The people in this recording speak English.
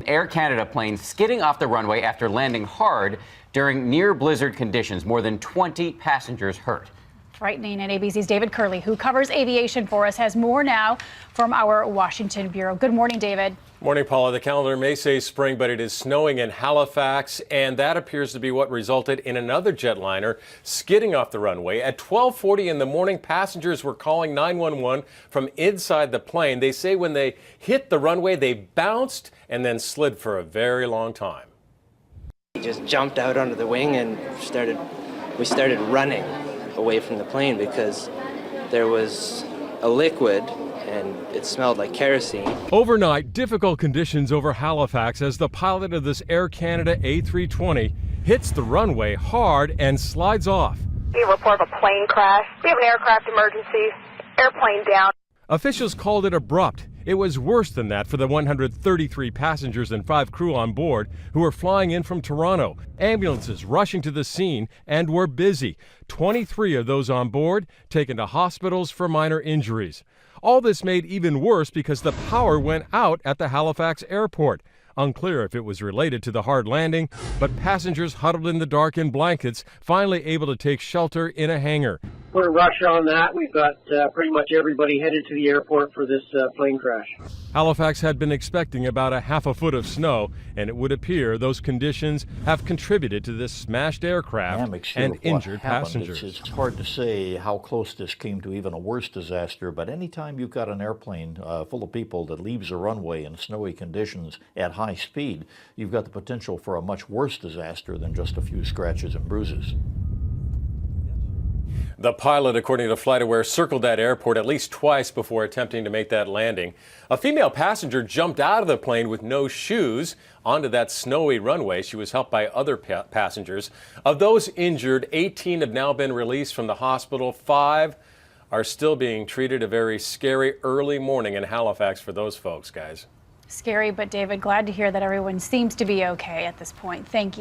Air Canada plane skidding off the runway after landing hard during near blizzard conditions. More than 20 passengers hurt. Frightening. And ABC's David Curley, who covers aviation for us, has more now from our Washington bureau. Good morning, David. Morning, Paula. The calendar may say spring, but it is snowing in Halifax, and that appears to be what resulted in another jetliner skidding off the runway. At 12:40 in the morning, passengers were calling 911 from inside the plane. They say when they hit the runway, they bounced and then slid for a very long time. We just jumped out onto the wing and we started running away from the plane because there was a liquid and it smelled like kerosene. Overnight, difficult conditions over Halifax as the pilot of this Air Canada A320 hits the runway hard and slides off. We have a report of a plane crash. We have an aircraft emergency. Airplane down. Officials called it abrupt. It was worse than that for the 133 passengers and 5 crew on board who were flying in from Toronto. Ambulances rushing to the scene and were busy. 23 of those on board taken to hospitals for minor injuries. All this made even worse because the power went out at the Halifax airport. Unclear if it was related to the hard landing, but passengers huddled in the dark in blankets, finally able to take shelter in a hangar. We're rushed on that. We've got pretty much everybody headed to the airport for this plane crash. Halifax had been expecting about a half a foot of snow, and it would appear those conditions have contributed to this smashed aircraft and injured passengers. It's hard to say how close this came to even a worse disaster, but anytime you've got an airplane full of people that leaves a runway in snowy conditions at high speed, you've got the potential for a much worse disaster than just a few scratches and bruises. The pilot, according to FlightAware, circled that airport at least twice before attempting to make that landing. A female passenger jumped out of the plane with no shoes onto that snowy runway. She was helped by other passengers. Of those injured, 18 have now been released from the hospital. 5 are still being treated. A very scary early morning in Halifax for those folks, guys. Scary, but David, glad to hear that everyone seems to be okay at this point. Thank you.